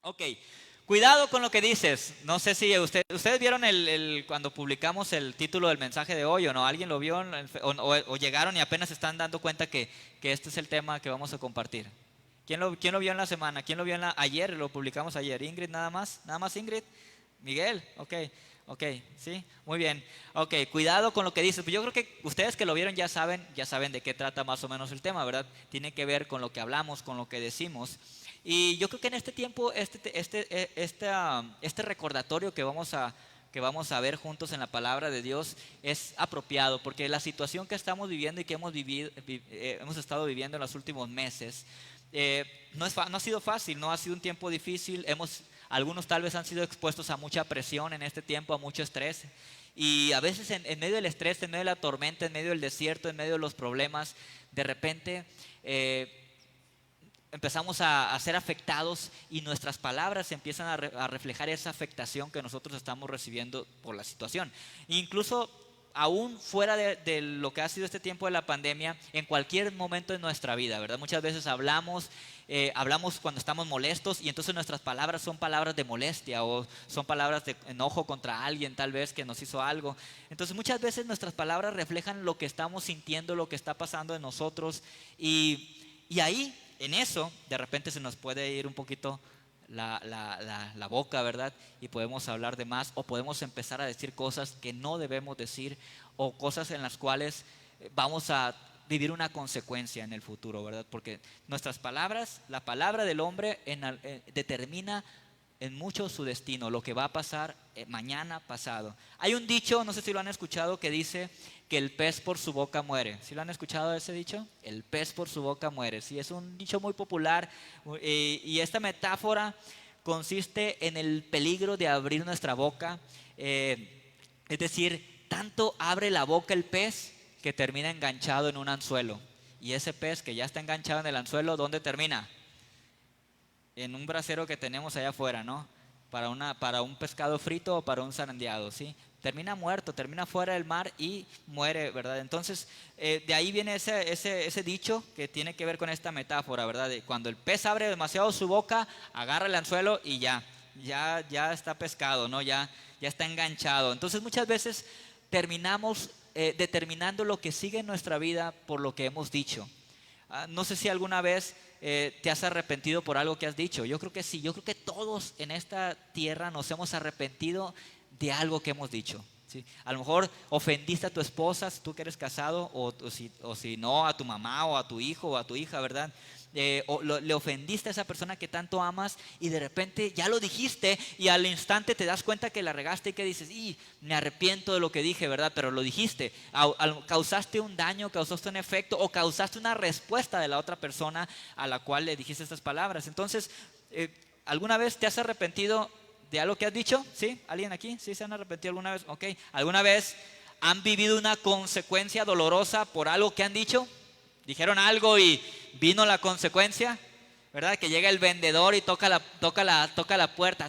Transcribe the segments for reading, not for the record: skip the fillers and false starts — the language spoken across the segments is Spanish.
Ok, cuidado con lo que dices. No sé si ustedes vieron cuando publicamos el título del mensaje de hoy o no. ¿Alguien lo vio o llegaron y apenas se están dando cuenta que este es el tema que vamos a compartir? ¿Quién lo vio en la semana? ¿Quién lo vio ayer? Lo publicamos ayer. Ingrid, nada más. Nada más Ingrid. Miguel, ok, ok, sí, muy bien. Ok, cuidado con lo que dices. Pues yo creo que ustedes que lo vieron ya saben de qué trata más o menos el tema, ¿verdad? Tiene que ver con lo que hablamos, con lo que decimos. Y yo creo que en este tiempo, este recordatorio que vamos a ver juntos en la palabra de Dios es apropiado, porque la situación que estamos viviendo y que hemos estado viviendo en los últimos meses, no ha sido fácil, no ha sido un tiempo difícil. Algunos tal vez han sido expuestos a mucha presión en este tiempo, a mucho estrés. Y a veces en medio del estrés, en medio de la tormenta, en medio del desierto, en medio de los problemas, de repente empezamos a ser afectados y nuestras palabras empiezan a reflejar esa afectación que nosotros estamos recibiendo por la situación. Incluso aún fuera de lo que ha sido este tiempo de la pandemia, en cualquier momento de nuestra vida, ¿verdad? Muchas veces hablamos cuando estamos molestos y entonces nuestras palabras son palabras de molestia o son palabras de enojo contra alguien tal vez que nos hizo algo. Entonces muchas veces nuestras palabras reflejan lo que estamos sintiendo, lo que está pasando en nosotros y ahí, en eso, de repente se nos puede ir un poquito la boca, ¿verdad? Y podemos hablar de más o podemos empezar a decir cosas que no debemos decir o cosas en las cuales vamos a vivir una consecuencia en el futuro, ¿verdad? Porque nuestras palabras, la palabra del hombre determina en mucho su destino, lo que va a pasar mañana pasado. Hay un dicho, no sé si lo han escuchado, que dice que el pez por su boca muere. ¿Sí lo han escuchado ese dicho? El pez por su boca muere. Sí, es un dicho muy popular y esta metáfora consiste en el peligro de abrir nuestra boca. Es decir, tanto abre la boca el pez que termina enganchado en un anzuelo. Y ese pez que ya está enganchado en el anzuelo, ¿dónde termina? En un brasero que tenemos allá afuera, ¿no? Para un pescado frito o para un zarandeado, ¿sí? Termina muerto, termina fuera del mar y muere, ¿verdad? Entonces, de ahí viene ese dicho que tiene que ver con esta metáfora, ¿verdad? De cuando el pez abre demasiado su boca, agarra el anzuelo y ya está pescado, ¿no? Ya está enganchado. Entonces, muchas veces terminamos determinando lo que sigue en nuestra vida por lo que hemos dicho. No sé si alguna vez te has arrepentido por algo que has dicho. Yo creo que sí. Yo creo que todos en esta tierra nos hemos arrepentido de algo que hemos dicho, ¿sí? A lo mejor ofendiste a tu esposa, si tú que eres casado, o si no, a tu mamá o a tu hijo o a tu hija, ¿verdad? Le ofendiste a esa persona que tanto amas y de repente ya lo dijiste y al instante te das cuenta que la regaste y que dices, me arrepiento de lo que dije, ¿verdad? Pero lo dijiste, causaste un daño, causaste un efecto o causaste una respuesta de la otra persona a la cual le dijiste estas palabras. Entonces, ¿alguna vez te has arrepentido de algo que has dicho? ¿Sí? ¿Alguien aquí? ¿Sí se han arrepentido alguna vez? Ok. ¿Alguna vez han vivido una consecuencia dolorosa por algo que han dicho? Dijeron algo y vino la consecuencia, ¿verdad? Que llega el vendedor y toca la puerta,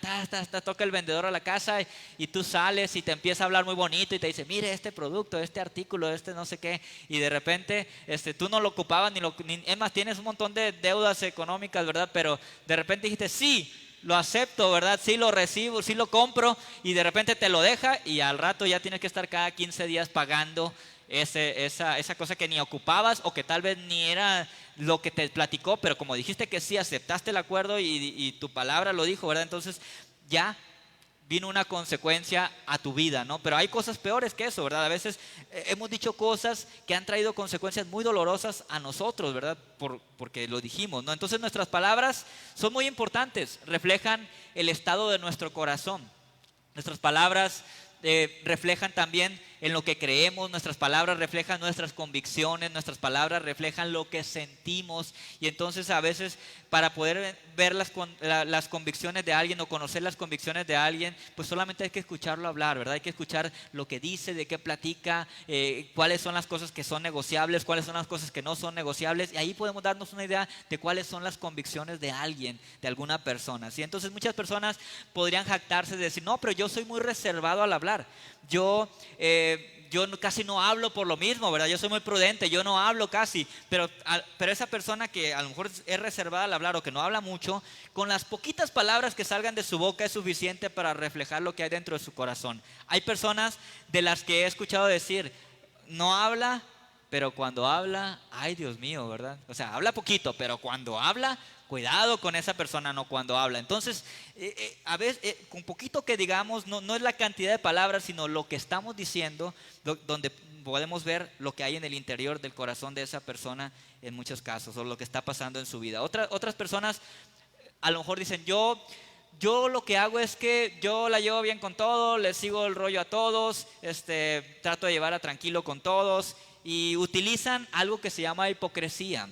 toca el vendedor a la casa y tú sales y te empieza a hablar muy bonito y te dice, mire este producto, este artículo, este no sé qué, y de repente tú no lo ocupabas es más, tienes un montón de deudas económicas, ¿verdad? Pero de repente dijiste, sí, lo acepto, ¿verdad? Sí lo recibo, sí lo compro y de repente te lo deja y al rato ya tienes que estar cada 15 días pagando esa cosa que ni ocupabas o que tal vez ni era lo que te platicó, pero como dijiste que sí, aceptaste el acuerdo y tu palabra lo dijo, ¿verdad? Entonces ya vino una consecuencia a tu vida, ¿no? Pero hay cosas peores que eso, ¿verdad? A veces hemos dicho cosas que han traído consecuencias muy dolorosas a nosotros, ¿verdad? Porque lo dijimos, ¿no? Entonces nuestras palabras son muy importantes, reflejan el estado de nuestro corazón. Nuestras palabras reflejan también en lo que creemos, nuestras palabras reflejan nuestras convicciones, nuestras palabras reflejan lo que sentimos y entonces a veces para poder ver las convicciones de alguien o conocer las convicciones de alguien, pues solamente hay que escucharlo hablar, ¿verdad? Hay que escuchar lo que dice, de qué platica, cuáles son las cosas que son negociables, cuáles son las cosas que no son negociables y ahí podemos darnos una idea de cuáles son las convicciones de alguien, de alguna persona, ¿sí? Entonces muchas personas podrían jactarse de decir, no, pero yo soy muy reservado al hablar. Yo casi no hablo por lo mismo, ¿verdad? Yo soy muy prudente, yo no hablo casi, pero esa persona que a lo mejor es reservada al hablar o que no habla mucho, con las poquitas palabras que salgan de su boca es suficiente para reflejar lo que hay dentro de su corazón. Hay personas de las que he escuchado decir, no habla, pero cuando habla, ay Dios mío, ¿verdad? O sea, habla poquito, pero cuando habla, cuidado con esa persona, no cuando habla. Entonces, a veces, con poquito que digamos, no es la cantidad de palabras, sino lo que estamos diciendo, donde podemos ver lo que hay en el interior del corazón de esa persona en muchos casos, o lo que está pasando en su vida. Otras personas a lo mejor dicen, yo lo que hago es que yo la llevo bien con todo, les sigo el rollo a todos, trato de llevarla tranquilo con todos, y utilizan algo que se llama hipocresía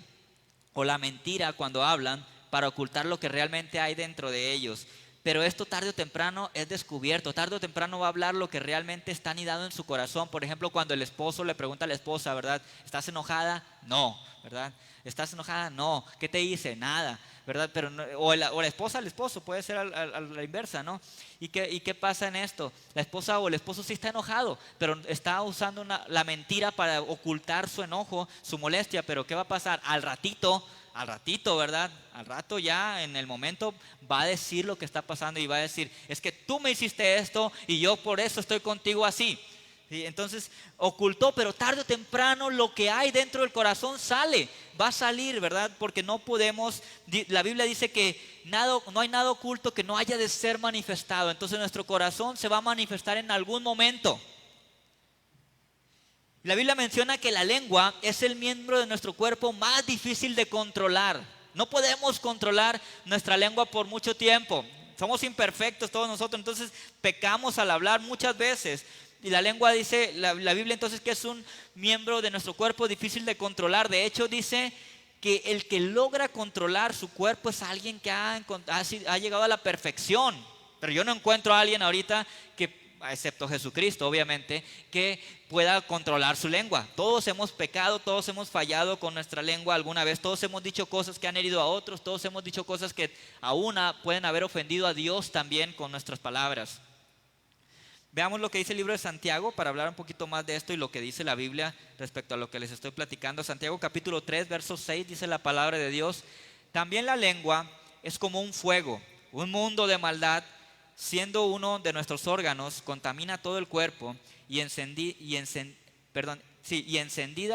o la mentira cuando hablan para ocultar lo que realmente hay dentro de ellos. Pero esto tarde o temprano es descubierto, tarde o temprano va a hablar lo que realmente está anidado en su corazón. Por ejemplo, cuando el esposo le pregunta a la esposa, ¿verdad? ¿Estás enojada? No, ¿verdad? ¿Estás enojada? No. ¿Qué te hice? Nada, ¿verdad? Pero o la esposa al esposo, puede ser a la inversa, ¿no? ¿Y qué pasa en esto? La esposa o el esposo sí está enojado, pero está usando la mentira para ocultar su enojo, su molestia. Pero ¿qué va a pasar? Al ratito, ¿verdad? Al rato ya, en el momento, va a decir lo que está pasando y va a decir, es que tú me hiciste esto y yo por eso estoy contigo así. ¿Sí? Entonces, ocultó, pero tarde o temprano lo que hay dentro del corazón va a salir, ¿verdad? Porque no podemos, la Biblia dice que no hay nada oculto que no haya de ser manifestado. Entonces nuestro corazón se va a manifestar en algún momento. La Biblia menciona que la lengua es el miembro de nuestro cuerpo más difícil de controlar. No podemos controlar nuestra lengua por mucho tiempo. Somos imperfectos todos nosotros, entonces pecamos al hablar muchas veces. Y la lengua dice, la Biblia entonces que es un miembro de nuestro cuerpo difícil de controlar. De hecho dice que el que logra controlar su cuerpo es alguien que ha llegado a la perfección. Pero yo no encuentro a alguien ahorita que, excepto Jesucristo obviamente, que pueda controlar su lengua. Todos hemos pecado, todos hemos fallado con nuestra lengua alguna vez, todos hemos dicho cosas que han herido a otros, todos hemos dicho cosas que aún pueden haber ofendido a Dios también con nuestras palabras. Veamos lo que dice el libro de Santiago para hablar un poquito más de esto y lo que dice la Biblia respecto a lo que les estoy platicando. Santiago capítulo 3, verso 6 dice la palabra de Dios: también la lengua es como un fuego, un mundo de maldad. Siendo uno de nuestros órganos, contamina todo el cuerpo y encendida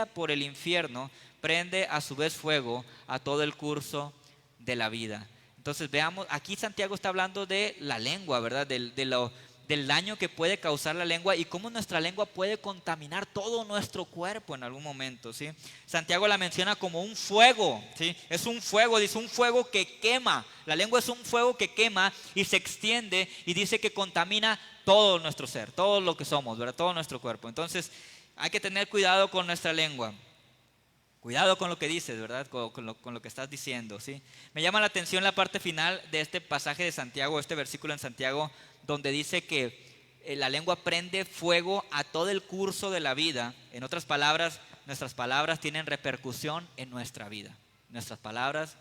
por el infierno, prende a su vez fuego a todo el curso de la vida. Entonces veamos, aquí Santiago está hablando de la lengua, ¿verdad? Del daño que puede causar la lengua y cómo nuestra lengua puede contaminar todo nuestro cuerpo en algún momento, ¿sí? Santiago la menciona como un fuego, ¿sí? Es un fuego, dice un fuego que quema. La lengua es un fuego que quema y se extiende y dice que contamina todo nuestro ser, todo lo que somos, ¿verdad? Todo nuestro cuerpo. Entonces hay que tener cuidado con nuestra lengua. Cuidado con lo que dices, ¿verdad? Con lo que estás diciendo, ¿sí? Me llama la atención la parte final de este pasaje de Santiago, este versículo en Santiago, donde dice que la lengua prende fuego a todo el curso de la vida. En otras palabras, nuestras palabras tienen repercusión en nuestra vida. Nuestras palabras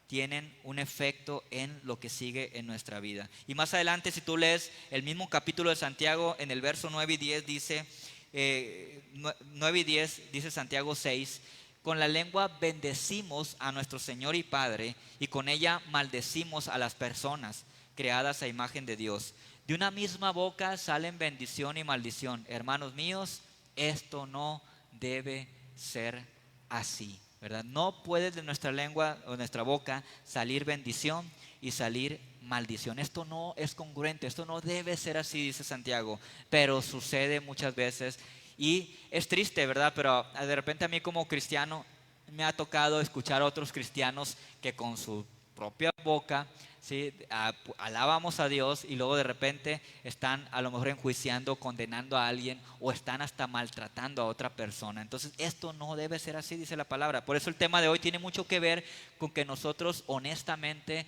tienen un efecto en lo que sigue en nuestra vida. Y más adelante, si tú lees el mismo capítulo de Santiago, en el verso 9 y 10 dice, 9 y 10 dice Santiago 6, con la lengua bendecimos a nuestro Señor y Padre, y con ella maldecimos a las personas creadas a imagen de Dios. De una misma boca salen bendición y maldición. Hermanos míos, esto no debe ser así, ¿verdad? No puede de nuestra lengua o nuestra boca salir bendición y salir maldición. Esto no es congruente, esto no debe ser así, dice Santiago, pero sucede muchas veces y es triste, ¿verdad? Pero de repente a mí como cristiano me ha tocado escuchar a otros cristianos que con su propia boca, ¿sí? Alabamos a Dios y luego de repente están a lo mejor enjuiciando, condenando a alguien o están hasta maltratando a otra persona. Entonces esto no debe ser así, dice la palabra. Por eso el tema de hoy tiene mucho que ver con que nosotros honestamente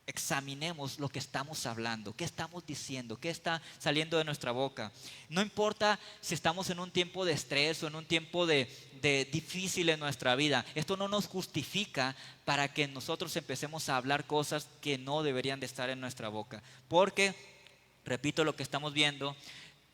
examinemos lo que estamos hablando, qué estamos diciendo, qué está saliendo de nuestra boca. No importa si estamos en un tiempo de estrés o en un tiempo de difícil en nuestra vida. Esto no nos justifica para que nosotros empecemos a hablar cosas que no deberían de estar en nuestra boca. Porque, repito lo que estamos viendo,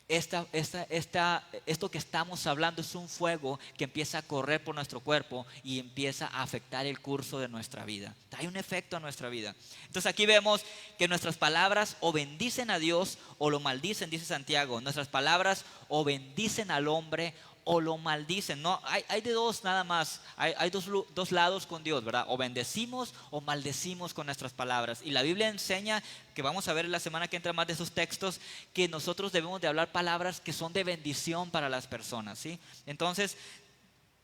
esto que estamos hablando es un fuego que empieza a correr por nuestro cuerpo y empieza a afectar el curso de nuestra vida. Hay un efecto en nuestra vida. Entonces aquí vemos que nuestras palabras o bendicen a Dios o lo maldicen, dice Santiago. Nuestras palabras o bendicen al hombre o lo maldicen. No, hay de dos nada más. Hay dos lados con Dios, ¿verdad? O bendecimos o maldecimos con nuestras palabras. Y la Biblia enseña, que vamos a ver la semana que entra más de esos textos, que nosotros debemos de hablar palabras que son de bendición para las personas, ¿sí? Entonces,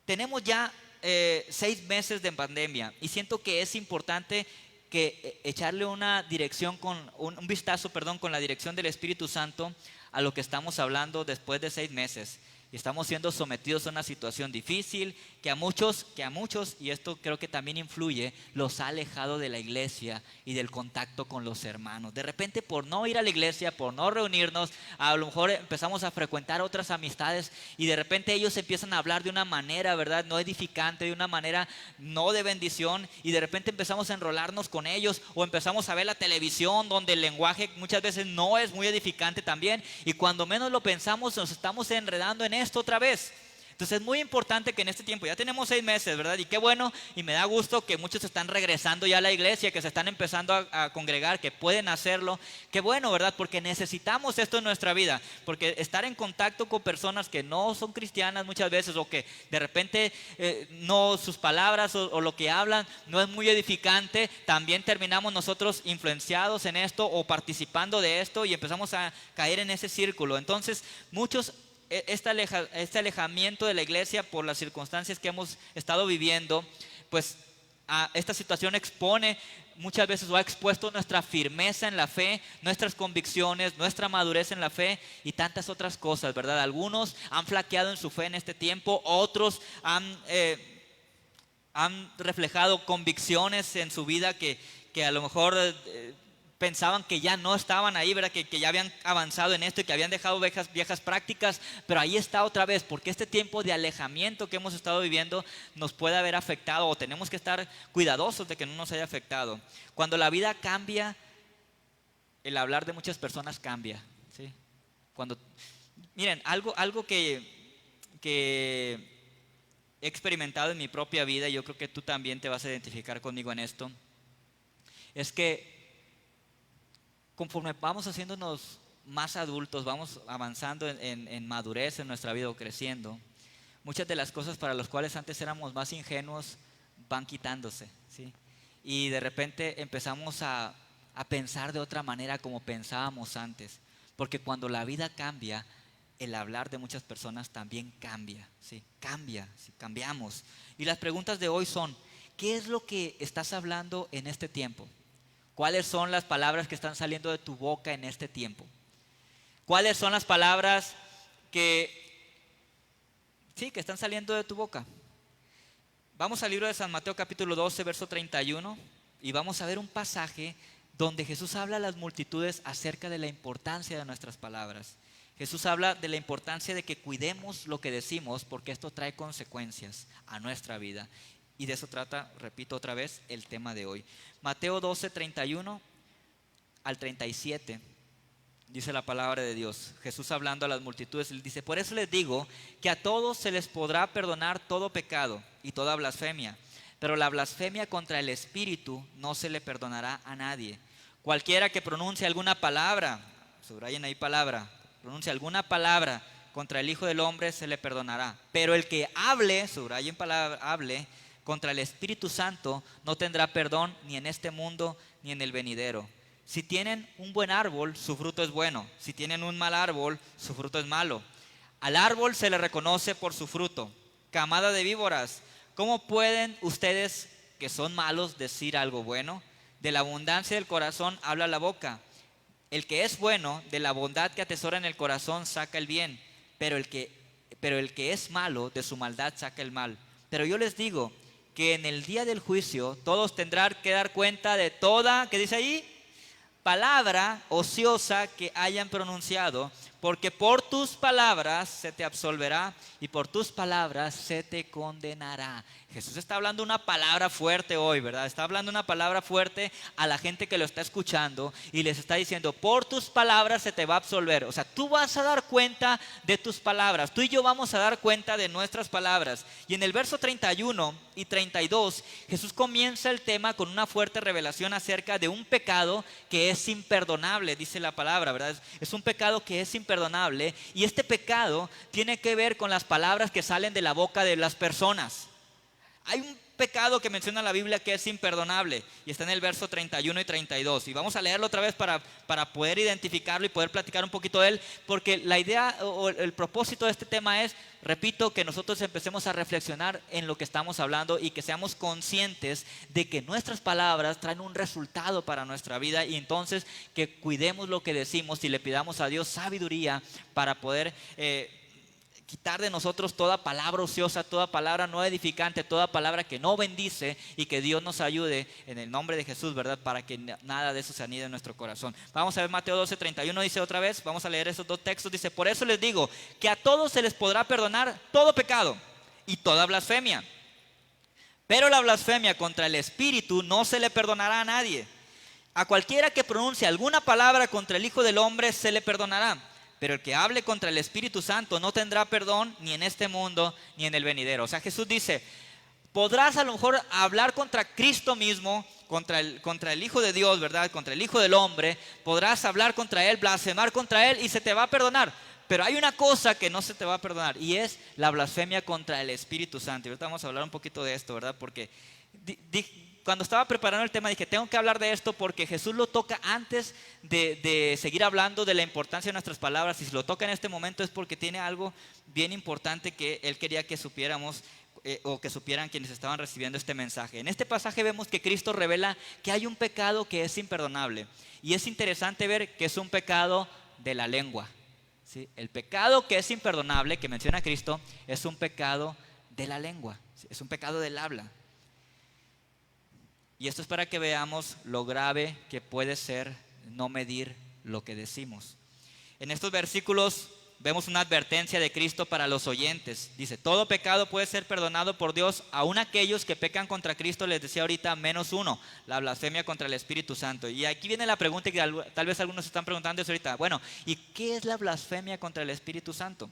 tenemos ya 6 meses de pandemia y siento que es importante que echarle una dirección un vistazo, con la dirección del Espíritu Santo a lo que estamos hablando después de 6 meses. Y estamos siendo sometidos a una situación difícil que a muchos, y esto creo que también influye, los ha alejado de la iglesia y del contacto con los hermanos. De repente, por no ir a la iglesia, por no reunirnos, a lo mejor empezamos a frecuentar otras amistades y de repente ellos empiezan a hablar de una manera, ¿verdad?, no edificante, de una manera no de bendición, y de repente empezamos a enrolarnos con ellos o empezamos a ver la televisión donde el lenguaje muchas veces no es muy edificante también, y cuando menos lo pensamos nos estamos enredando en esto otra vez. Entonces es muy importante que en este tiempo, ya tenemos 6 meses, ¿verdad? Y qué bueno, y me da gusto que muchos están regresando ya a la iglesia, que se están empezando a congregar, que pueden hacerlo. Qué bueno, ¿verdad? Porque necesitamos esto en nuestra vida, porque estar en contacto con personas que no son cristianas muchas veces, o que de repente no, sus palabras o lo que hablan no es muy edificante, también terminamos nosotros influenciados en esto o participando de esto y empezamos a caer en ese círculo. Entonces muchos, este alejamiento de la iglesia por las circunstancias que hemos estado viviendo, pues a esta situación expone muchas veces, o ha expuesto nuestra firmeza en la fe, nuestras convicciones, nuestra madurez en la fe y tantas otras cosas, ¿verdad? Algunos han flaqueado en su fe en este tiempo, otros han reflejado convicciones en su vida que a lo mejor pensaban que ya no estaban ahí, ¿verdad? Que ya habían avanzado en esto y que habían dejado viejas prácticas, pero ahí está otra vez, porque este tiempo de alejamiento que hemos estado viviendo nos puede haber afectado, o tenemos que estar cuidadosos de que no nos haya afectado. Cuando la vida cambia, el hablar de muchas personas cambia, ¿sí? Miren, algo que he experimentado en mi propia vida, y yo creo que tú también te vas a identificar conmigo en esto, es que conforme vamos haciéndonos más adultos, vamos avanzando en madurez en nuestra vida o creciendo, muchas de las cosas para las cuales antes éramos más ingenuos van quitándose, ¿sí? Y de repente empezamos a pensar de otra manera como pensábamos antes, porque cuando la vida cambia, el hablar de muchas personas también cambia, ¿sí? ¿Sí? Cambiamos. Y las preguntas de hoy son: ¿qué es lo que estás hablando en este tiempo? ¿Cuáles son las palabras que están saliendo de tu boca en este tiempo? ¿Cuáles son las palabras que están saliendo de tu boca? Vamos al libro de San Mateo capítulo 12, verso 31, y vamos a ver un pasaje donde Jesús habla a las multitudes acerca de la importancia de nuestras palabras. Jesús habla de la importancia de que cuidemos lo que decimos, porque esto trae consecuencias a nuestra vida. Y de eso trata, repito otra vez, el tema de hoy. Mateo 12, 31 al 37, dice la palabra de Dios. Jesús hablando a las multitudes, él dice: por eso les digo que a todos se les podrá perdonar todo pecado y toda blasfemia, pero la blasfemia contra el Espíritu no se le perdonará a nadie. Cualquiera que pronuncie alguna palabra, subrayen ahí palabra, pronuncie alguna palabra contra el Hijo del Hombre, se le perdonará. Pero el que hable, subrayen palabra, hable contra el Espíritu Santo, no tendrá perdón ni en este mundo ni en el venidero. Si tienen un buen árbol, su fruto es bueno. Si tienen un mal árbol, su fruto es malo. Al árbol se le reconoce por su fruto. Camada de víboras, ¿cómo pueden ustedes, que son malos, decir algo bueno? De la abundancia del corazón habla la boca. El que es bueno, de la bondad que atesora en el corazón saca el bien, pero el que es malo, de su maldad saca el mal. Pero yo les digo que en el día del juicio todos tendrán que dar cuenta de toda, ¿qué dice ahí?, palabra ociosa que hayan pronunciado, porque por tus palabras se te absolverá y por tus palabras se te condenará. Jesús está hablando una palabra fuerte hoy, ¿verdad? Está hablando una palabra fuerte a la gente que lo está escuchando y les está diciendo, por tus palabras se te va a absolver. O sea, tú vas a dar cuenta de tus palabras, tú y yo vamos a dar cuenta de nuestras palabras. Y en el verso 31 y 32, Jesús comienza el tema con una fuerte revelación acerca de un pecado que es imperdonable, dice la palabra, ¿verdad? Es un pecado que es imperdonable y este pecado tiene que ver con las palabras que salen de la boca de las personas. Hay un pecado que menciona la Biblia que es imperdonable y está en el verso 31 y 32 y vamos a leerlo otra vez para poder identificarlo y poder platicar un poquito de él, porque la idea o el propósito de este tema es, repito, que nosotros empecemos a reflexionar en lo que estamos hablando y que seamos conscientes de que nuestras palabras traen un resultado para nuestra vida y entonces que cuidemos lo que decimos y le pidamos a Dios sabiduría para poder quitar de nosotros toda palabra ociosa, toda palabra no edificante, toda palabra que no bendice y que Dios nos ayude en el nombre de Jesús, ¿verdad? Para que nada de eso se anide en nuestro corazón. Vamos a ver Mateo 12:31, dice otra vez, vamos a leer esos dos textos, dice, por eso les digo que a todos se les podrá perdonar todo pecado y toda blasfemia, pero la blasfemia contra el Espíritu no se le perdonará a nadie. A cualquiera que pronuncie alguna palabra contra el Hijo del Hombre se le perdonará. Pero el que hable contra el Espíritu Santo no tendrá perdón ni en este mundo ni en el venidero. O sea, Jesús dice, podrás a lo mejor hablar contra Cristo mismo, contra el Hijo de Dios, ¿verdad? Contra el Hijo del Hombre. Podrás hablar contra Él, blasfemar contra Él y se te va a perdonar. Pero hay una cosa que no se te va a perdonar y es la blasfemia contra el Espíritu Santo. Y ahorita vamos a hablar un poquito de esto, ¿verdad? Porque cuando estaba preparando el tema dije, tengo que hablar de esto porque Jesús lo toca antes de seguir hablando de la importancia de nuestras palabras. Y si lo toca en este momento es porque tiene algo bien importante que Él quería que supiéramos o que supieran quienes estaban recibiendo este mensaje. En este pasaje vemos que Cristo revela que hay un pecado que es imperdonable. Y es interesante ver que es un pecado de la lengua, ¿sí? El pecado que es imperdonable, que menciona Cristo, es un pecado de la lengua, ¿sí? Es un pecado del habla. Y esto es para que veamos lo grave que puede ser no medir lo que decimos. En estos versículos vemos una advertencia de Cristo para los oyentes. Dice, todo pecado puede ser perdonado por Dios, aun aquellos que pecan contra Cristo, les decía ahorita, menos uno, la blasfemia contra el Espíritu Santo. Y aquí viene la pregunta que tal vez algunos están preguntando eso ahorita. Bueno, ¿y qué es la blasfemia contra el Espíritu Santo?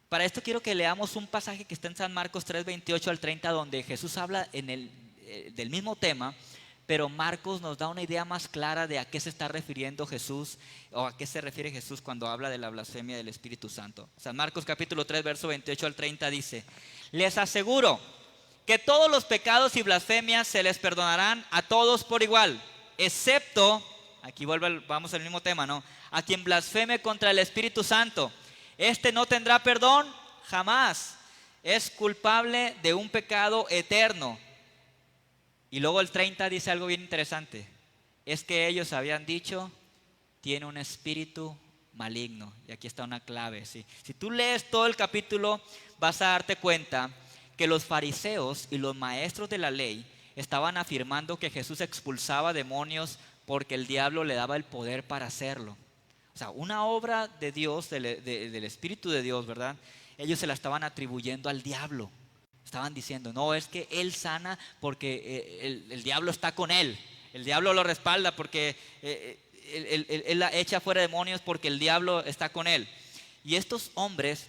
Para esto quiero que leamos un pasaje que está en San Marcos 3:28 al 30, donde Jesús habla del mismo tema, pero Marcos nos da una idea más clara de a qué se está refiriendo Jesús o a qué se refiere Jesús cuando habla de la blasfemia del Espíritu Santo. San Marcos capítulo 3, verso 28 al 30 dice, les aseguro que todos los pecados y blasfemias se les perdonarán a todos por igual, excepto, aquí vamos al mismo tema, ¿no? A quien blasfeme contra el Espíritu Santo, este no tendrá perdón jamás, es culpable de un pecado eterno. Y luego el 30 dice algo bien interesante, es que ellos habían dicho, tiene un espíritu maligno. Y aquí está una clave, ¿sí? Si tú lees todo el capítulo, vas a darte cuenta que los fariseos y los maestros de la ley estaban afirmando que Jesús expulsaba demonios porque el diablo le daba el poder para hacerlo. O sea, una obra de Dios, del Espíritu de Dios, ¿verdad? Ellos se la estaban atribuyendo al diablo. Estaban diciendo, no, es que él sana porque el diablo está con él. El diablo lo respalda porque él echa fuera demonios porque el diablo está con él. Y estos hombres,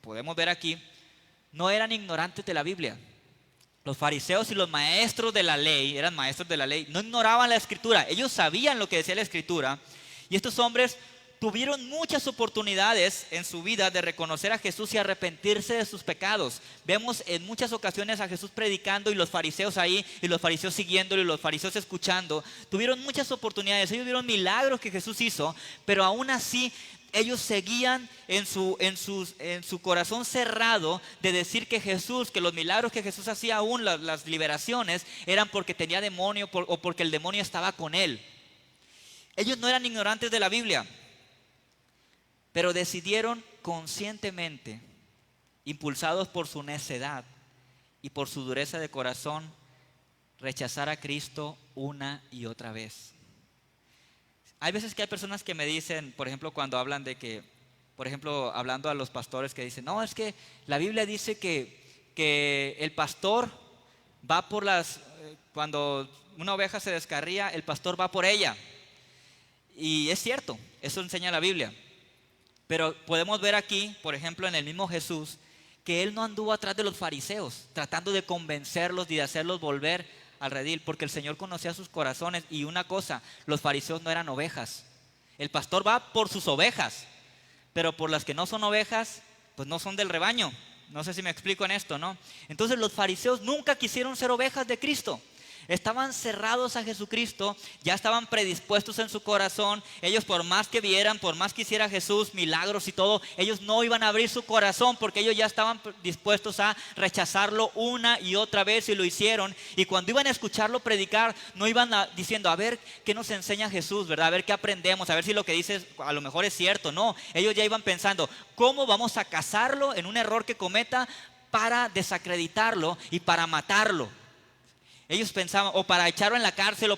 podemos ver aquí, no eran ignorantes de la Biblia. Los fariseos y los maestros de la ley, eran maestros de la ley, no ignoraban la Escritura. Ellos sabían lo que decía la Escritura. Y estos hombres tuvieron muchas oportunidades en su vida de reconocer a Jesús y arrepentirse de sus pecados. Vemos en muchas ocasiones a Jesús predicando y los fariseos ahí, y los fariseos siguiéndolo y los fariseos escuchando. Tuvieron muchas oportunidades, ellos vieron milagros que Jesús hizo, pero aún así ellos seguían en su corazón cerrado de decir que Jesús, que los milagros que Jesús hacía, aún las liberaciones, eran porque tenía demonio o porque el demonio estaba con él. Ellos no eran ignorantes de la Biblia, pero decidieron conscientemente, impulsados por su necedad y por su dureza de corazón, rechazar a Cristo una y otra vez. Hay veces que hay personas que me dicen, por ejemplo, cuando hablan de que, por ejemplo, hablando a los pastores que dicen, no, es que la Biblia dice que el pastor va por cuando una oveja se descarría, el pastor va por ella. Y es cierto, eso enseña la Biblia. Pero podemos ver aquí, por ejemplo, en el mismo Jesús, que Él no anduvo atrás de los fariseos, tratando de convencerlos y de hacerlos volver al redil, porque el Señor conocía sus corazones. Y una cosa, los fariseos no eran ovejas. El pastor va por sus ovejas, pero por las que no son ovejas, pues no son del rebaño. No sé si me explico en esto, ¿no? Entonces los fariseos nunca quisieron ser ovejas de Cristo. Estaban cerrados a Jesucristo, ya estaban predispuestos en su corazón. Ellos, por más que vieran, por más que hiciera Jesús milagros y todo, ellos no iban a abrir su corazón, porque ellos ya estaban dispuestos a rechazarlo una y otra vez, y lo hicieron. Y cuando iban a escucharlo predicar, no iban diciendo, a ver qué nos enseña Jesús, ¿verdad? A ver qué aprendemos, a ver si lo que dice a lo mejor es cierto. No, ellos ya iban pensando, ¿cómo vamos a cazarlo en un error que cometa para desacreditarlo y para matarlo? Ellos pensaban, o para echarlo en la cárcel, o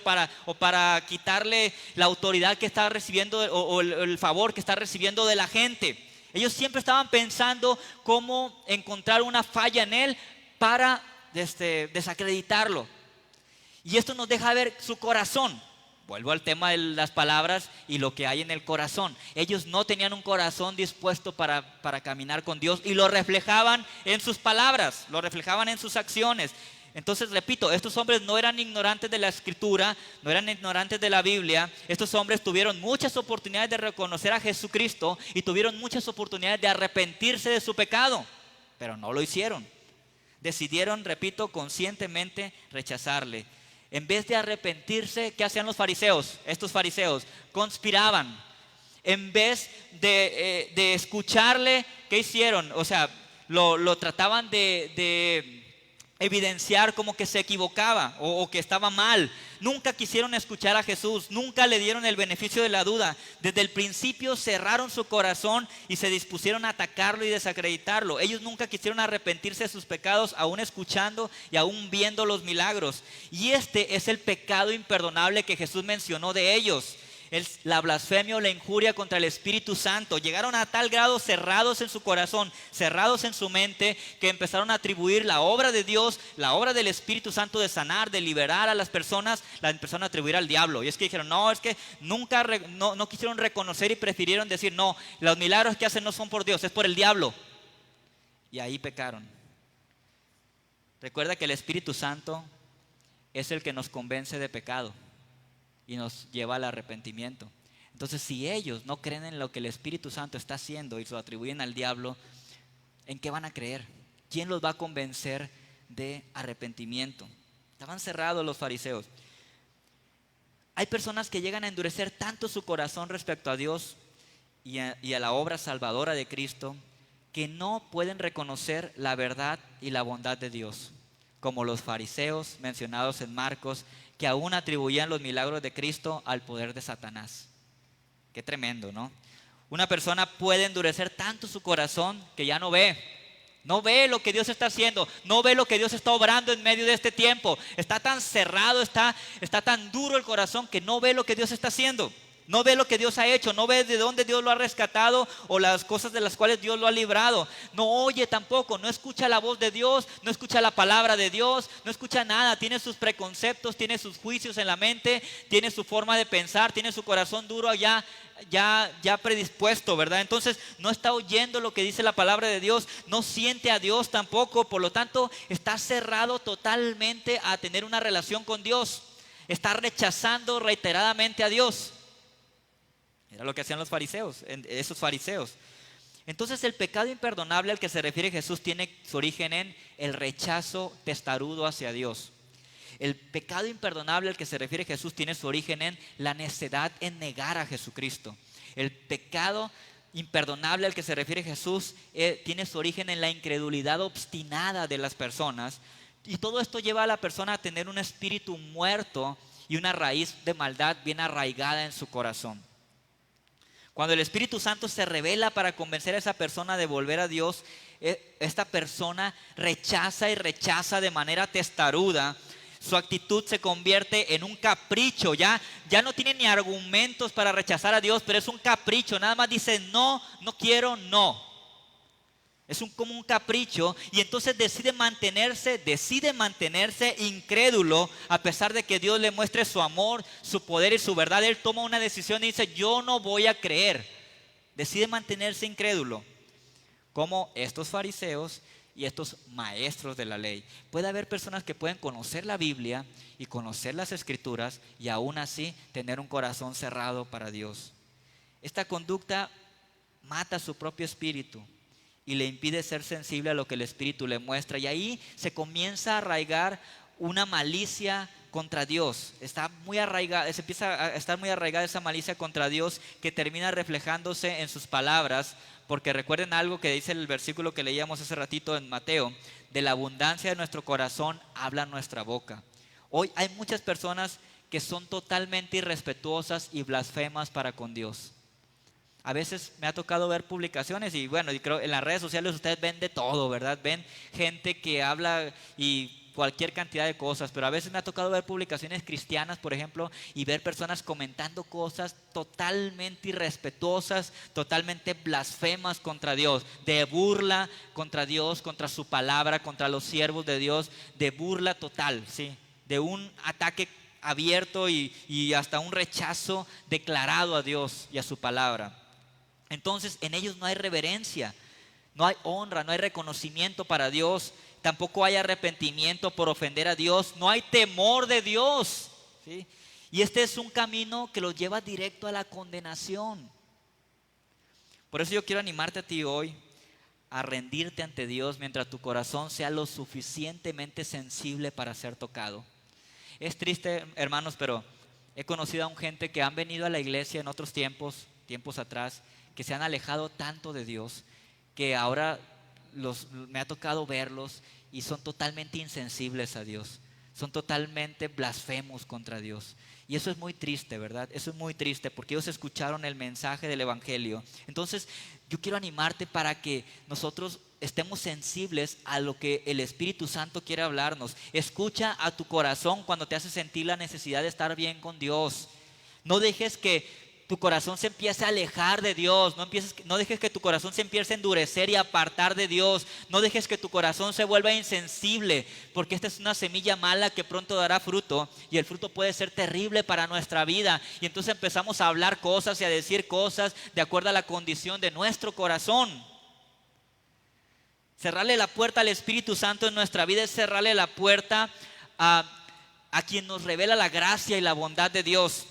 para quitarle la autoridad que está recibiendo, o el favor que está recibiendo de la gente. Ellos siempre estaban pensando cómo encontrar una falla en él para desacreditarlo. Y esto nos deja ver su corazón. Vuelvo al tema de las palabras y lo que hay en el corazón. Ellos no tenían un corazón dispuesto para caminar con Dios, y lo reflejaban en sus palabras, lo reflejaban en sus acciones. Entonces, repito, estos hombres no eran ignorantes de la Escritura, no eran ignorantes de la Biblia. Estos hombres tuvieron muchas oportunidades de reconocer a Jesucristo y tuvieron muchas oportunidades de arrepentirse de su pecado, pero no lo hicieron. Decidieron, repito, conscientemente rechazarle. En vez de arrepentirse, ¿qué hacían los fariseos? Estos fariseos conspiraban. En vez de escucharle, ¿qué hicieron? O sea, lo trataban de evidenciar como que se equivocaba o que estaba mal. Nunca quisieron escuchar a Jesús, nunca le dieron el beneficio de la duda. Desde el principio cerraron su corazón y se dispusieron a atacarlo y desacreditarlo. Ellos nunca quisieron arrepentirse de sus pecados, aún escuchando y aún viendo los milagros. Y este es el pecado imperdonable que Jesús mencionó de ellos: la blasfemia o la injuria contra el Espíritu Santo. Llegaron a tal grado, cerrados en su corazón, cerrados en su mente, que empezaron a atribuir la obra de Dios, la obra del Espíritu Santo de sanar, de liberar a las personas, la empezaron a atribuir al diablo. Y es que dijeron, no, es que nunca no quisieron reconocer y prefirieron decir, no, los milagros que hacen no son por Dios, es por el diablo. Y ahí pecaron. Recuerda que el Espíritu Santo es el que nos convence de pecado y nos lleva al arrepentimiento. Entonces, si ellos no creen en lo que el Espíritu Santo está haciendo y se lo atribuyen al diablo, ¿en qué van a creer? ¿Quién los va a convencer de arrepentimiento? Estaban cerrados los fariseos. Hay personas que llegan a endurecer tanto su corazón respecto a Dios y a la obra salvadora de Cristo, que no pueden reconocer la verdad y la bondad de Dios, como los fariseos mencionados en Marcos, que aún atribuían los milagros de Cristo al poder de Satanás. Qué tremendo, ¿no? Una persona puede endurecer tanto su corazón que ya no ve lo que Dios está haciendo, no ve lo que Dios está obrando en medio de este tiempo. Está tan cerrado, está tan duro el corazón que no ve lo que Dios está haciendo. No ve lo que Dios ha hecho, no ve de dónde Dios lo ha rescatado o las cosas de las cuales Dios lo ha librado. No oye tampoco, no escucha la voz de Dios, no escucha la palabra de Dios, no escucha nada. Tiene sus preconceptos, tiene sus juicios en la mente, tiene su forma de pensar, tiene su corazón duro ya predispuesto, ¿verdad? Entonces no está oyendo lo que dice la palabra de Dios, no siente a Dios tampoco, por lo tanto está cerrado totalmente a tener una relación con Dios. Está rechazando reiteradamente a Dios. Era lo que hacían los fariseos, esos fariseos. Entonces el pecado imperdonable al que se refiere Jesús tiene su origen en el rechazo testarudo hacia Dios. El pecado imperdonable al que se refiere Jesús tiene su origen en la necedad en negar a Jesucristo. El pecado imperdonable al que se refiere Jesús tiene su origen en la incredulidad obstinada de las personas. Y todo esto lleva a la persona a tener un espíritu muerto y una raíz de maldad bien arraigada en su corazón. Cuando el Espíritu Santo se revela para convencer a esa persona de volver a Dios, esta persona rechaza de manera testaruda Su actitud se convierte en un capricho. Ya no tiene ni argumentos para rechazar a Dios, pero es un capricho. Nada más dice no, no quiero, no. Es como un capricho, y entonces decide mantenerse incrédulo a pesar de que Dios le muestre su amor, su poder y su verdad. Él toma una decisión y dice: yo no voy a creer. Decide mantenerse incrédulo, como estos fariseos y estos maestros de la ley. Puede haber personas que pueden conocer la Biblia y conocer las Escrituras y aún así tener un corazón cerrado para Dios. Esta conducta mata su propio espíritu y le impide ser sensible a lo que el Espíritu le muestra. Y ahí se comienza a arraigar una malicia contra Dios. Se empieza a estar muy arraigada esa malicia contra Dios, que termina reflejándose en sus palabras. Porque recuerden algo que dice el versículo que leíamos hace ratito en Mateo: de la abundancia de nuestro corazón habla nuestra boca. Hoy hay muchas personas que son totalmente irrespetuosas y blasfemas para con Dios. A veces me ha tocado ver publicaciones y creo en las redes sociales ustedes ven de todo, ¿verdad? Ven gente que habla y cualquier cantidad de cosas, pero a veces me ha tocado ver publicaciones cristianas, por ejemplo, y ver personas comentando cosas totalmente irrespetuosas, totalmente blasfemas contra Dios, de burla contra Dios, contra su palabra, contra los siervos de Dios, de burla total, ¿sí? De un ataque abierto y hasta un rechazo declarado a Dios y a su palabra. Entonces en ellos no hay reverencia, no hay honra, no hay reconocimiento para Dios, tampoco hay arrepentimiento por ofender a Dios, no hay temor de Dios, ¿sí? Y este es un camino que los lleva directo a la condenación. Por eso yo quiero animarte a ti hoy a rendirte ante Dios mientras tu corazón sea lo suficientemente sensible para ser tocado. Es triste, hermanos, pero he conocido a gente que han venido a la iglesia en otros tiempos atrás, que se han alejado tanto de Dios, que ahora me ha tocado verlos y son totalmente insensibles a Dios, son totalmente blasfemos contra Dios. Y eso es muy triste, ¿verdad? Eso es muy triste, porque ellos escucharon el mensaje del evangelio. Entonces yo quiero animarte para que nosotros estemos sensibles a lo que el Espíritu Santo quiere hablarnos. Escucha a tu corazón cuando te hace sentir la necesidad de estar bien con Dios. No dejes que tu corazón se empiece a alejar de Dios. No dejes que tu corazón se empiece a endurecer y a apartar de Dios. No dejes que tu corazón se vuelva insensible, porque esta es una semilla mala que pronto dará fruto, y el fruto puede ser terrible para nuestra vida. Y entonces empezamos a hablar cosas y a decir cosas de acuerdo a la condición de nuestro corazón. Cerrarle la puerta al Espíritu Santo en nuestra vida es cerrarle la puerta a quien nos revela la gracia y la bondad de Dios.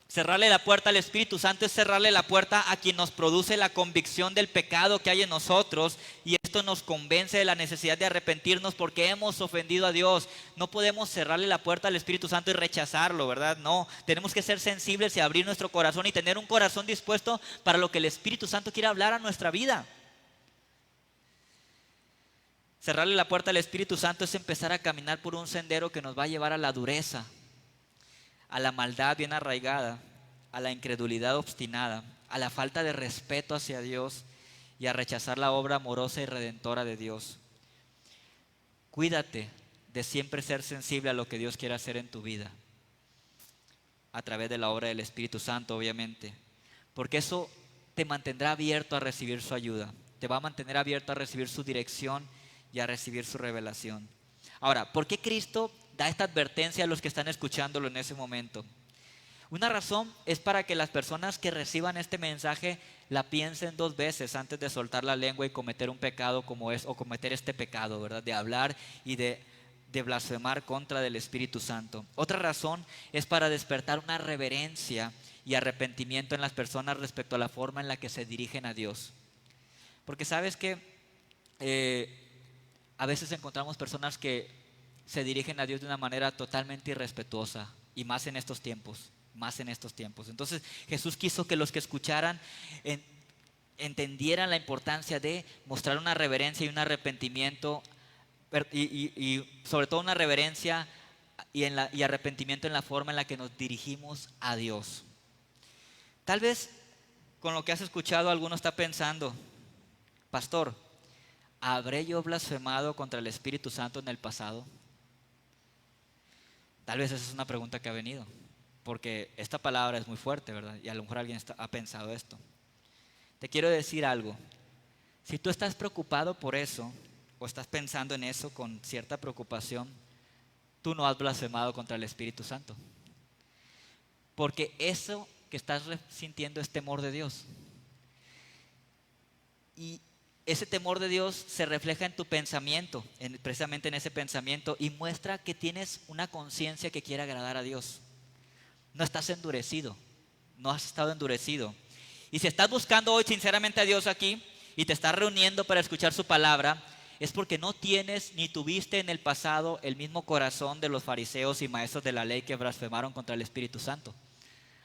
Cerrarle la puerta al Espíritu Santo es cerrarle la puerta a quien nos produce la convicción del pecado que hay en nosotros, y esto nos convence de la necesidad de arrepentirnos porque hemos ofendido a Dios. No podemos cerrarle la puerta al Espíritu Santo y rechazarlo, ¿verdad? No, tenemos que ser sensibles y abrir nuestro corazón y tener un corazón dispuesto para lo que el Espíritu Santo quiere hablar a nuestra vida. Cerrarle la puerta al Espíritu Santo es empezar a caminar por un sendero que nos va a llevar a la dureza, a la maldad bien arraigada, a la incredulidad obstinada, a la falta de respeto hacia Dios y a rechazar la obra amorosa y redentora de Dios. Cuídate de siempre ser sensible a lo que Dios quiere hacer en tu vida, a través de la obra del Espíritu Santo, obviamente, porque eso te mantendrá abierto a recibir su ayuda, te va a mantener abierto a recibir su dirección y a recibir su revelación. Ahora, ¿por qué Cristo da esta advertencia a los que están escuchándolo en ese momento? Una razón es para que las personas que reciban este mensaje la piensen dos veces antes de soltar la lengua y cometer un pecado o cometer este pecado, ¿verdad? De hablar y de blasfemar contra del Espíritu Santo. Otra razón es para despertar una reverencia y arrepentimiento en las personas respecto a la forma en la que se dirigen a Dios. Porque sabes que a veces encontramos personas que se dirigen a Dios de una manera totalmente irrespetuosa, y más en estos tiempos. Entonces Jesús quiso que los que escucharan entendieran la importancia de mostrar una reverencia y un arrepentimiento, y sobre todo una reverencia y arrepentimiento en la forma en la que nos dirigimos a Dios. Tal vez con lo que has escuchado alguno está pensando: pastor, ¿habré yo blasfemado contra el Espíritu Santo en el pasado? Tal vez esa es una pregunta que ha venido, porque esta palabra es muy fuerte, ¿verdad? Y a lo mejor alguien ha pensado esto. Te quiero decir algo. Si tú estás preocupado por eso, o estás pensando en eso con cierta preocupación, tú no has blasfemado contra el Espíritu Santo. Porque eso que estás sintiendo es temor de Dios. Y ese temor de Dios se refleja en tu pensamiento, precisamente en ese pensamiento, y muestra que tienes una conciencia que quiere agradar a Dios. No estás endurecido, no has estado endurecido. Y si estás buscando hoy sinceramente a Dios aquí y te estás reuniendo para escuchar su palabra, es porque no tienes ni tuviste en el pasado el mismo corazón de los fariseos y maestros de la ley que blasfemaron contra el Espíritu Santo.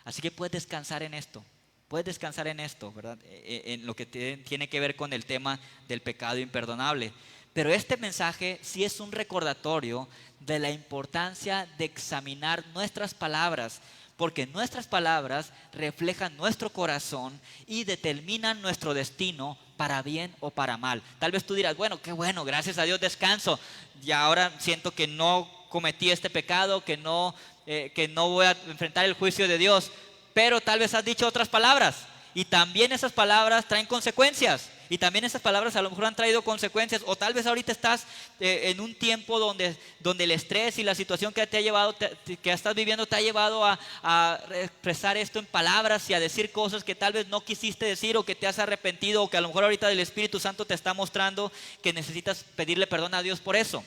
Así que puedes descansar en esto. Puedes descansar en esto, ¿verdad? En lo que tiene que ver con el tema del pecado imperdonable. Pero este mensaje sí es un recordatorio de la importancia de examinar nuestras palabras, porque nuestras palabras reflejan nuestro corazón y determinan nuestro destino para bien o para mal. Tal vez tú dirás, bueno, qué bueno, gracias a Dios descanso. Y ahora siento que no cometí este pecado, que no voy a enfrentar el juicio de Dios. Pero tal vez has dicho otras palabras y también esas palabras traen consecuencias. Y también esas palabras a lo mejor han traído consecuencias. O tal vez ahorita estás en un tiempo donde el estrés y la situación que te ha llevado, que estás viviendo, te ha llevado a expresar esto en palabras y a decir cosas que tal vez no quisiste decir, o que te has arrepentido, o que a lo mejor ahorita el Espíritu Santo te está mostrando que necesitas pedirle perdón a Dios por eso.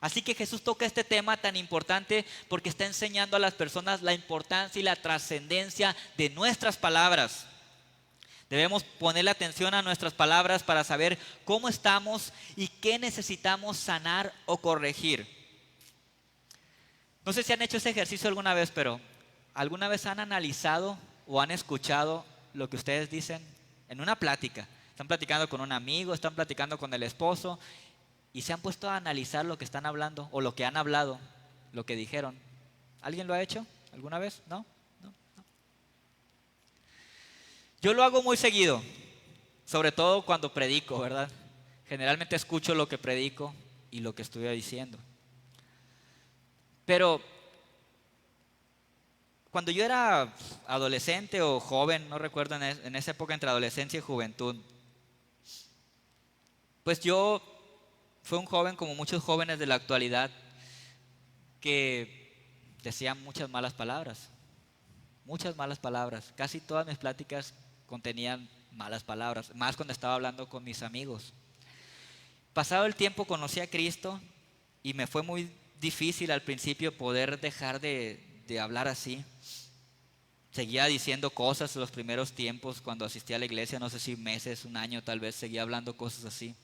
Así que Jesús toca este tema tan importante porque está enseñando a las personas la importancia y la trascendencia de nuestras palabras. Debemos ponerle atención a nuestras palabras para saber cómo estamos y qué necesitamos sanar o corregir. No sé si han hecho ese ejercicio alguna vez, pero ¿alguna vez han analizado o han escuchado lo que ustedes dicen en una plática? Están platicando con un amigo, están platicando con el esposo y se han puesto a analizar lo que están hablando o lo que han hablado, lo que dijeron. ¿Alguien lo ha hecho alguna vez? ¿No? Yo lo hago muy seguido, sobre todo cuando predico, ¿verdad? Generalmente escucho lo que predico y lo que estoy diciendo. Pero cuando yo era adolescente o joven, no recuerdo, en esa época entre adolescencia y juventud, pues yo fui un joven como muchos jóvenes de la actualidad que decían muchas malas palabras. Muchas malas palabras. Casi todas mis pláticas contenían malas palabras, más cuando estaba hablando con mis amigos. Pasado el tiempo conocí a Cristo y me fue muy difícil al principio poder dejar de hablar así. Seguía diciendo cosas en los primeros tiempos cuando asistí a la iglesia, no sé si meses, un año tal vez, seguía hablando cosas así.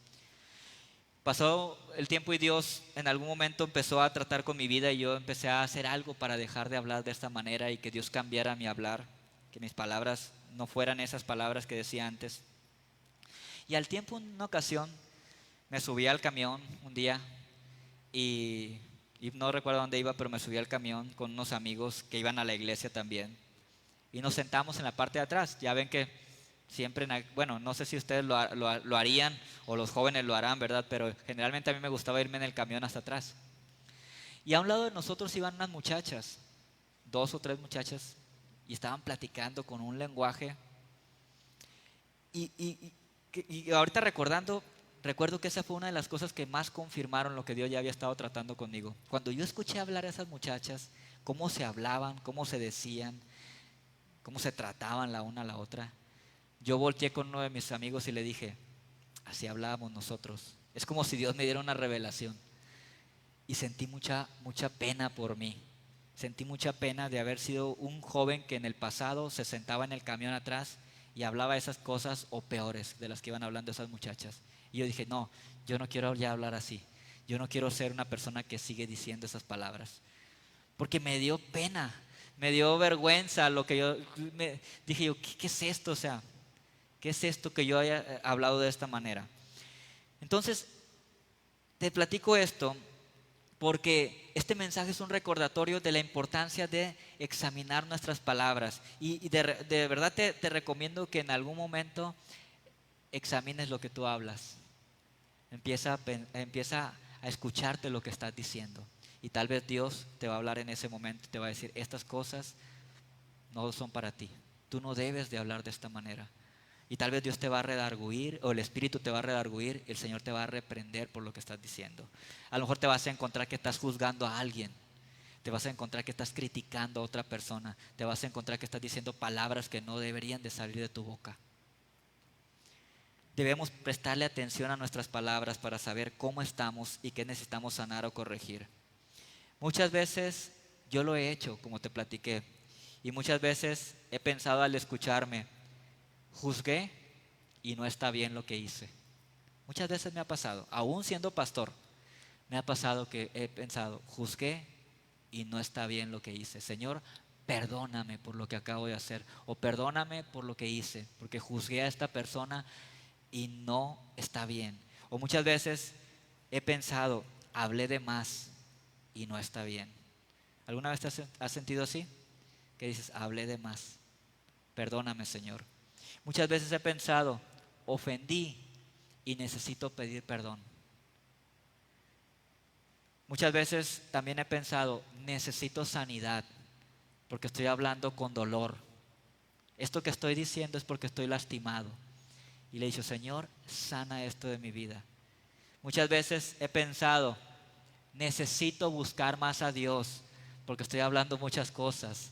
Pasó el tiempo y Dios en algún momento empezó a tratar con mi vida y yo empecé a hacer algo para dejar de hablar de esta manera y que Dios cambiara mi hablar, que mis palabras no fueran esas palabras que decía antes. Y al tiempo, en una ocasión, me subí al camión un día y no recuerdo dónde iba, pero me subí al camión con unos amigos que iban a la iglesia también. Y nos sentamos en la parte de atrás. Ya ven que siempre, bueno, no sé si ustedes lo harían o los jóvenes lo harán, ¿verdad? Pero generalmente a mí me gustaba irme en el camión hasta atrás. Y a un lado de nosotros iban unas muchachas, 2 o 3 muchachas, y estaban platicando con un lenguaje. Y ahorita recuerdo que esa fue una de las cosas que más confirmaron lo que Dios ya había estado tratando conmigo. Cuando yo escuché hablar a esas muchachas, cómo se hablaban, cómo se decían, cómo se trataban la una a la otra, yo volteé con uno de mis amigos y le dije, así hablábamos nosotros. Es como si Dios me diera una revelación. Y sentí mucha pena por mí. Sentí mucha pena de haber sido un joven que en el pasado se sentaba en el camión atrás y hablaba esas cosas o peores de las que iban hablando esas muchachas. Y yo dije, no, yo no quiero ya hablar así. Yo no quiero ser una persona que sigue diciendo esas palabras. Porque me dio pena, me dio vergüenza lo que dije yo, ¿qué es esto? O sea, ¿qué es esto que yo haya hablado de esta manera? Entonces, te platico esto porque este mensaje es un recordatorio de la importancia de examinar nuestras palabras. Y de verdad te recomiendo que en algún momento examines lo que tú hablas. Empieza a escucharte lo que estás diciendo. Y tal vez Dios te va a hablar en ese momento, te va a decir, estas cosas no son para ti. Tú no debes de hablar de esta manera. Y tal vez Dios te va a redarguir o el Espíritu te va a redarguir y el Señor te va a reprender por lo que estás diciendo. A lo mejor te vas a encontrar que estás juzgando a alguien. Te vas a encontrar que estás criticando a otra persona. Te vas a encontrar que estás diciendo palabras que no deberían de salir de tu boca. Debemos prestarle atención a nuestras palabras para saber cómo estamos y qué necesitamos sanar o corregir. Muchas veces yo lo he hecho, como te platiqué, y muchas veces he pensado al escucharme, juzgué y no está bien lo que hice. Muchas veces me ha pasado, aún siendo pastor, me ha pasado que he pensado, juzgué y no está bien lo que hice. Señor, perdóname por lo que acabo de hacer, o perdóname por lo que hice, porque juzgué a esta persona y no está bien. O muchas veces he pensado, hablé de más y no está bien. ¿Alguna vez te has sentido así? Que dices, hablé de más, perdóname, Señor. Muchas veces he pensado, ofendí y necesito pedir perdón. Muchas veces también he pensado, necesito sanidad porque estoy hablando con dolor. Esto que estoy diciendo es porque estoy lastimado. Y le he dicho, Señor, sana esto de mi vida. Muchas veces he pensado, necesito buscar más a Dios porque estoy hablando muchas cosas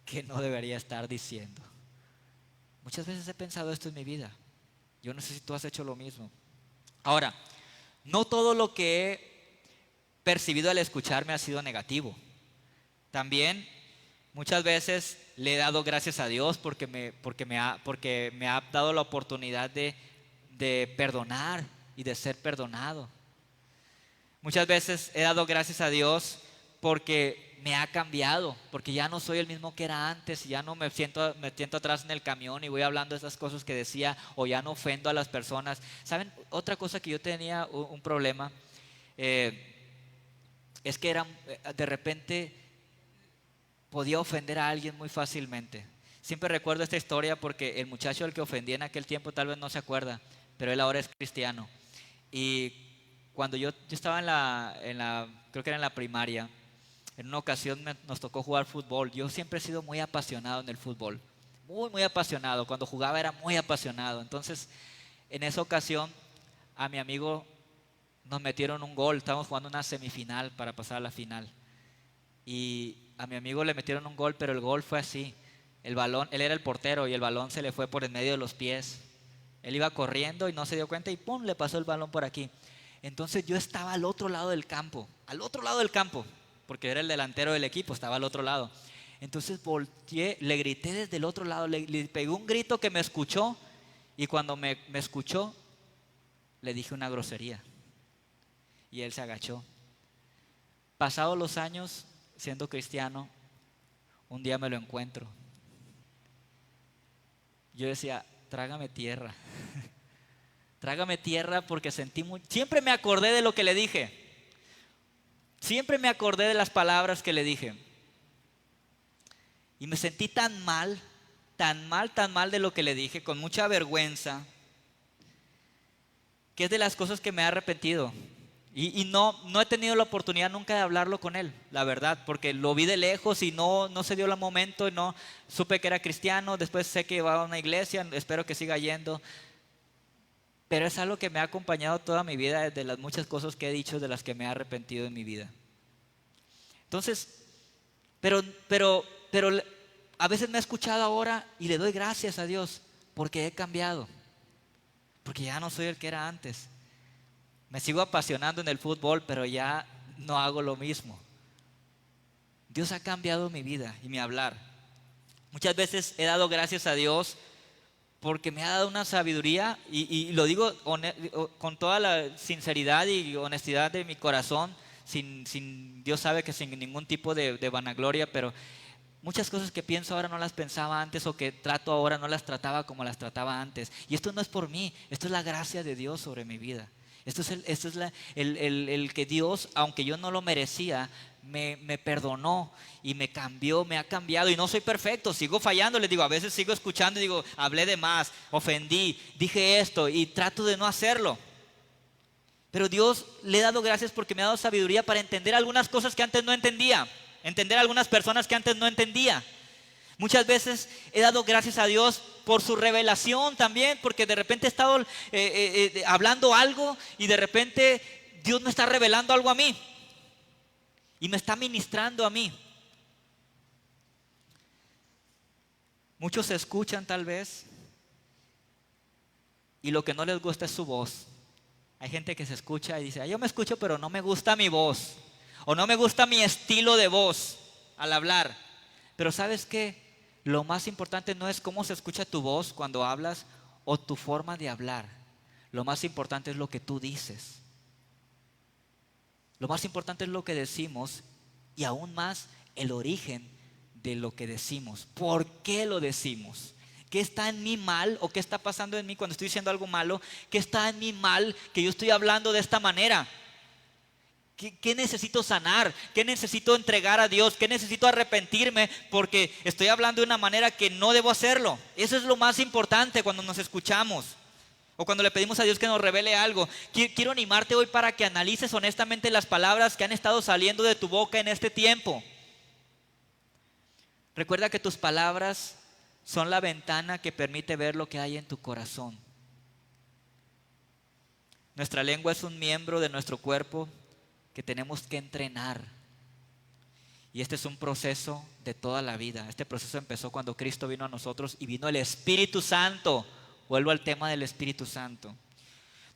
que no debería estar diciendo. Muchas veces he pensado esto en mi vida. Yo no sé si tú has hecho lo mismo. Ahora, no todo lo que he percibido al escucharme ha sido negativo. También muchas veces le he dado gracias a Dios porque me ha dado la oportunidad de perdonar y de ser perdonado. Muchas veces he dado gracias a Dios porque me ha cambiado, porque ya no soy el mismo que era antes y ya no me siento atrás en el camión y voy hablando esas cosas que decía, o ya no ofendo a las personas. ¿Saben? Otra cosa que yo tenía un problema es que de repente podía ofender a alguien muy fácilmente. Siempre recuerdo esta historia porque el muchacho al que ofendí en aquel tiempo tal vez no se acuerda, pero él ahora es cristiano. Y cuando yo estaba creo que era en la primaria, en una ocasión nos tocó jugar fútbol. Yo siempre he sido muy apasionado en el fútbol, muy, muy apasionado. Cuando jugaba era muy apasionado. Entonces, en esa ocasión, a mi amigo nos metieron un gol. Estábamos jugando una semifinal para pasar a la final. Y a mi amigo le metieron un gol, pero el gol fue así. El balón, él era el portero y el balón se le fue por en medio de los pies. Él iba corriendo y no se dio cuenta y ¡pum!, le pasó el balón por aquí. Entonces yo estaba al otro lado del campo, porque era el delantero del equipo, estaba al otro lado. Entonces volteé, le grité desde el otro lado, le pegué un grito que me escuchó, y cuando me escuchó, le dije una grosería y él se agachó. Pasados los años, siendo cristiano, un día me lo encuentro. Yo decía, trágame tierra. Trágame tierra porque siempre me acordé de lo que le dije. Siempre me acordé de las palabras que le dije. Y me sentí tan mal de lo que le dije, con mucha vergüenza, que es de las cosas que me he arrepentido. Y no he tenido la oportunidad nunca de hablarlo con él, la verdad, porque lo vi de lejos y no se dio el momento, y no supe que era cristiano. Después sé que iba a una iglesia, espero que siga yendo. Pero es algo que me ha acompañado toda mi vida, de las muchas cosas que he dicho, de las que me he arrepentido en mi vida. Entonces, pero a veces me he escuchado ahora y le doy gracias a Dios porque he cambiado, porque ya no soy el que era antes. Me sigo apasionando en el fútbol, pero ya no hago lo mismo. Dios ha cambiado mi vida y mi hablar. Muchas veces he dado gracias a Dios porque me ha dado una sabiduría, y lo digo con toda la sinceridad y honestidad de mi corazón, Dios sabe que sin ningún tipo de vanagloria, pero muchas cosas que pienso ahora no las pensaba antes, o que trato ahora no las trataba como las trataba antes. Y esto no es por mí, esto es la gracia de Dios sobre mi vida. Esto es el que Dios, aunque yo no lo merecía, me perdonó y me cambió, me ha cambiado. Y no soy perfecto, sigo fallando, les digo, a veces sigo escuchando y digo, hablé de más, ofendí, dije esto y trato de no hacerlo. Pero Dios le he dado gracias porque me ha dado sabiduría para entender algunas cosas que antes no entendía, entender algunas personas que antes no entendía. Muchas veces he dado gracias a Dios por su revelación también, porque de repente he estado hablando algo y de repente Dios me está revelando algo a mí y me está ministrando a mí. Muchos se escuchan tal vez y lo que no les gusta es su voz. Hay gente que se escucha y dice, yo me escucho pero no me gusta mi voz o no me gusta mi estilo de voz al hablar. Pero ¿sabes qué? Lo más importante no es cómo se escucha tu voz cuando hablas o tu forma de hablar. Lo más importante es lo que tú dices. Lo más importante es lo que decimos y aún más el origen de lo que decimos. ¿Por qué lo decimos? ¿Qué está en mí mal o qué está pasando en mí cuando estoy diciendo algo malo? ¿Qué está en mí mal que yo estoy hablando de esta manera? ¿Qué necesito sanar? ¿Qué necesito entregar a Dios? ¿Qué necesito arrepentirme porque estoy hablando de una manera que no debo hacerlo? Eso es lo más importante cuando nos escuchamos o cuando le pedimos a Dios que nos revele algo. Quiero animarte hoy para que analices honestamente las palabras que han estado saliendo de tu boca en este tiempo. Recuerda que tus palabras son la ventana que permite ver lo que hay en tu corazón. Nuestra lengua es un miembro de nuestro cuerpo que tenemos que entrenar. Y este es un proceso de toda la vida. Este proceso empezó cuando Cristo vino a nosotros y vino el Espíritu Santo. Vuelvo al tema del Espíritu Santo.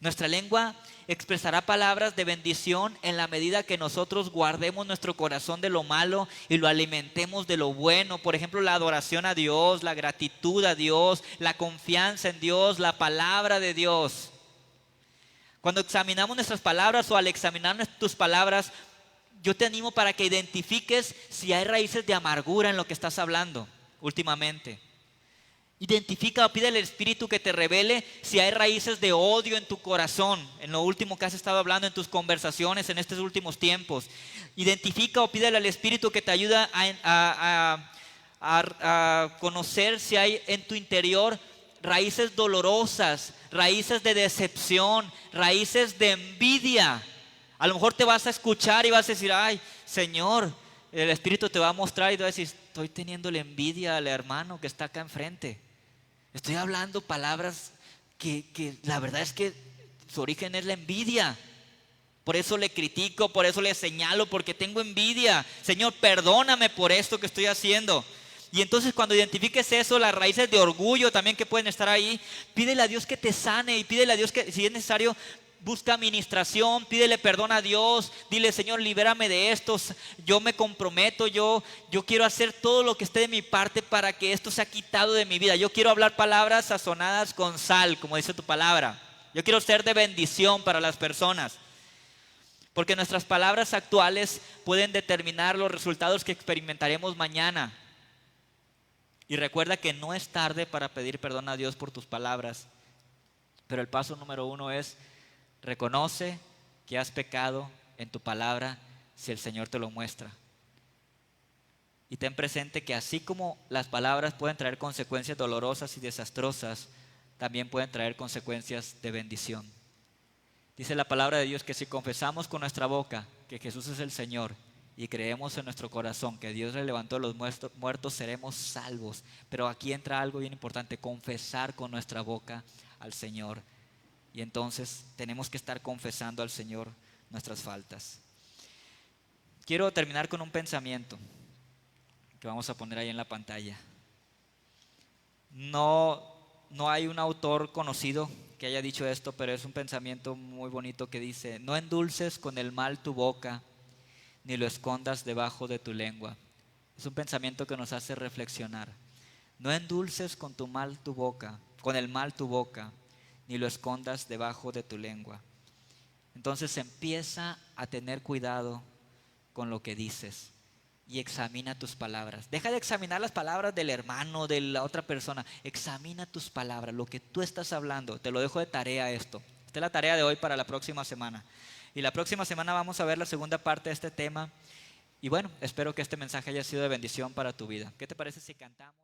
Nuestra lengua expresará palabras de bendición en la medida que nosotros guardemos nuestro corazón de lo malo y lo alimentemos de lo bueno. Por ejemplo, la adoración a Dios, la gratitud a Dios, la confianza en Dios, la palabra de Dios. Cuando examinamos nuestras palabras o al examinar tus palabras, yo te animo para que identifiques si hay raíces de amargura en lo que estás hablando últimamente. Identifica o pide al Espíritu que te revele si hay raíces de odio en tu corazón, en lo último que has estado hablando en tus conversaciones en estos últimos tiempos. Identifica o pídele al Espíritu que te ayude a conocer si hay en tu interior raíces dolorosas, raíces de decepción, raíces de envidia. A lo mejor te vas a escuchar y vas a decir, ay, Señor, el Espíritu te va a mostrar y te va a decir, estoy teniéndole envidia al hermano que está acá enfrente. Estoy hablando palabras que la verdad es que su origen es la envidia. Por eso le critico, por eso le señalo, porque tengo envidia. Señor, perdóname por esto que estoy haciendo. Y entonces cuando identifiques eso, las raíces de orgullo también que pueden estar ahí, pídele a Dios que te sane y pídele a Dios que si es necesario busca administración, pídele perdón a Dios, dile Señor, libérame de estos, yo me comprometo, yo quiero hacer todo lo que esté de mi parte para que esto sea quitado de mi vida. Yo quiero hablar palabras sazonadas con sal, como dice tu palabra. Yo quiero ser de bendición para las personas. Porque nuestras palabras actuales pueden determinar los resultados que experimentaremos mañana. Y recuerda que no es tarde para pedir perdón a Dios por tus palabras. Pero el paso número 1 es reconoce que has pecado en tu palabra si el Señor te lo muestra. Y ten presente que así como las palabras pueden traer consecuencias dolorosas y desastrosas, también pueden traer consecuencias de bendición. Dice la palabra de Dios que si confesamos con nuestra boca que Jesús es el Señor y creemos en nuestro corazón que Dios le levantó a los muertos, seremos salvos. Pero aquí entra algo bien importante, confesar con nuestra boca al Señor. Y entonces tenemos que estar confesando al Señor nuestras faltas. Quiero terminar con un pensamiento que vamos a poner ahí en la pantalla. No hay un autor conocido que haya dicho esto, pero es un pensamiento muy bonito que dice: no endulces con el mal tu boca, ni lo escondas debajo de tu lengua. Es un pensamiento que nos hace reflexionar. No endulces con el mal tu boca, ni lo escondas debajo de tu lengua. Entonces empieza a tener cuidado con lo que dices y examina tus palabras. Deja de examinar las palabras del hermano, de la otra persona. Examina tus palabras, lo que tú estás hablando. Te lo dejo de tarea esto. Esta es la tarea de hoy para la próxima semana. Y la próxima semana vamos a ver la segunda parte de este tema. Y bueno, espero que este mensaje haya sido de bendición para tu vida. ¿Qué te parece si cantamos?